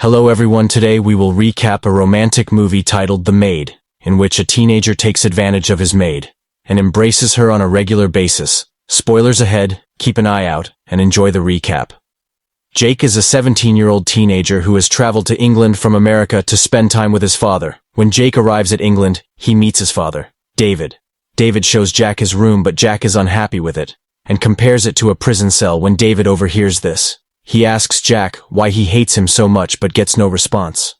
Hello everyone, today we will recap a romantic movie titled The Maid, in which a teenager takes advantage of his maid and embraces her on a regular basis. Spoilers ahead, keep an eye out, and enjoy the recap. Jake is a 17-year-old teenager who has traveled to England from America to spend time with his father. When Jake arrives at England, he meets his father, David. David shows Jack his room, but Jack is unhappy with it and compares it to a prison cell. When David overhears this, he asks Jack why he hates him so much but gets no response.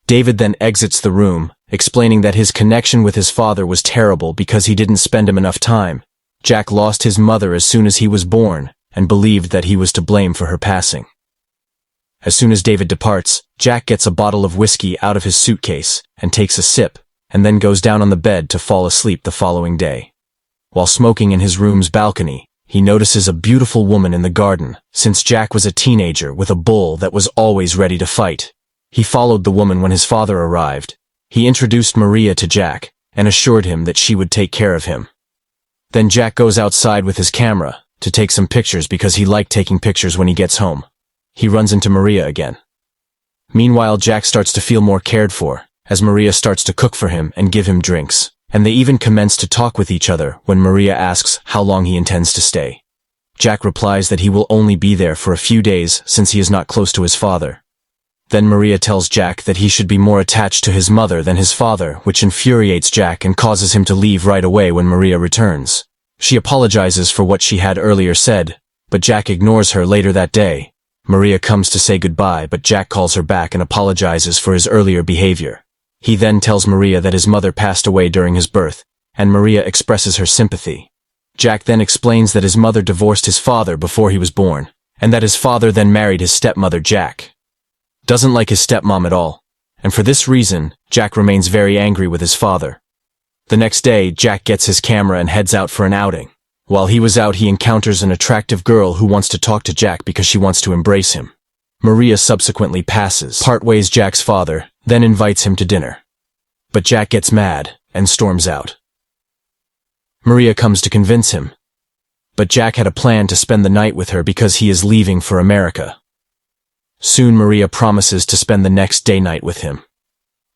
David then exits the room, explaining that his connection with his father was terrible because he didn't spend him enough time. Jack lost his mother as soon as he was born and believed that he was to blame for her passing. As soon as David departs, Jack gets a bottle of whiskey out of his suitcase and takes a sip, and then goes down on the bed to fall asleep the following day. While smoking in his room's balcony, he notices a beautiful woman in the garden, since Jack was a teenager with a bull that was always ready to fight. He followed the woman when his father arrived. He introduced Maria to Jack and assured him that she would take care of him. Then Jack goes outside with his camera to take some pictures because he liked taking pictures when he gets home. He runs into Maria again. Meanwhile, Jack starts to feel more cared for, as Maria starts to cook for him and give him drinks, and they even commence to talk with each other when Maria asks how long he intends to stay. Jack replies that he will only be there for a few days since he is not close to his father. Then Maria tells Jack that he should be more attached to his mother than his father, which infuriates Jack and causes him to leave right away when Maria returns. She apologizes for what she had earlier said, but Jack ignores her later that day. Maria comes to say goodbye, but Jack calls her back and apologizes for his earlier behavior. He then tells Maria that his mother passed away during his birth, and Maria expresses her sympathy. Jack then explains that his mother divorced his father before he was born, and that his father then married his stepmother. Jack doesn't like his stepmom at all, and for this reason, Jack remains very angry with his father. The next day, Jack gets his camera and heads out for an outing. While he was out, he encounters an attractive girl who wants to talk to Jack because she wants to embrace him. Maria subsequently part ways Jack's father, then invites him to dinner. But Jack gets mad and storms out. Maria comes to convince him, but Jack had a plan to spend the night with her because he is leaving for America. Soon Maria promises to spend the next day night with him.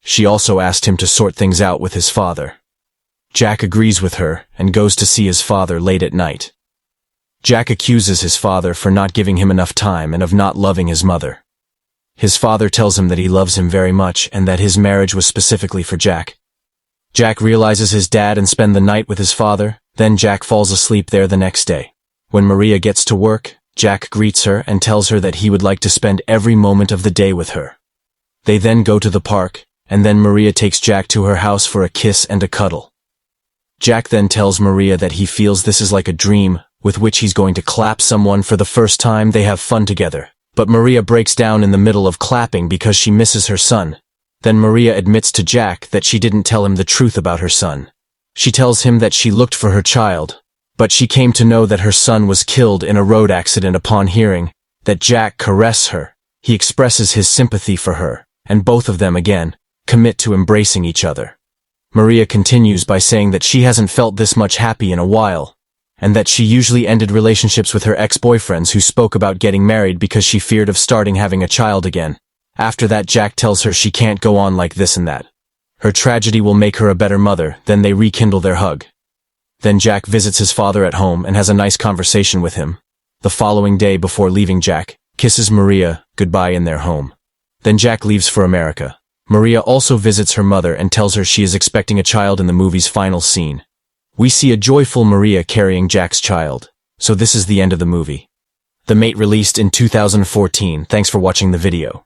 She also asked him to sort things out with his father. Jack agrees with her and goes to see his father late at night. Jack accuses his father for not giving him enough time and of not loving his mother. His father tells him that he loves him very much and that his marriage was specifically for Jack. Jack realizes his dad and spends the night with his father, then Jack falls asleep there the next day. When Maria gets to work, Jack greets her and tells her that he would like to spend every moment of the day with her. They then go to the park, and then Maria takes Jack to her house for a kiss and a cuddle. Jack then tells Maria that he feels this is like a dream, with which he's going to clap someone for the first time. They have fun together. But Maria breaks down in the middle of clapping because she misses her son. Then Maria admits to Jack that she didn't tell him the truth about her son. She tells him that she looked for her child, but she came to know that her son was killed in a road accident. Upon hearing that Jack caresses her, he expresses his sympathy for her, and both of them again commit to embracing each other. Maria continues by saying that she hasn't felt this much happy in a while, and that she usually ended relationships with her ex-boyfriends who spoke about getting married because she feared of starting having a child again. After that, Jack tells her she can't go on like this and that. Her tragedy will make her a better mother. Then they rekindle their hug. Then Jack visits his father at home and has a nice conversation with him. The following day, before leaving, Jack kisses Maria goodbye in their home. Then Jack leaves for America. Maria also visits her mother and tells her she is expecting a child in the movie's final scene. We see a joyful Maria carrying Jack's child. So this is the end of the movie. The Mate released in 2014. Thanks for watching the video.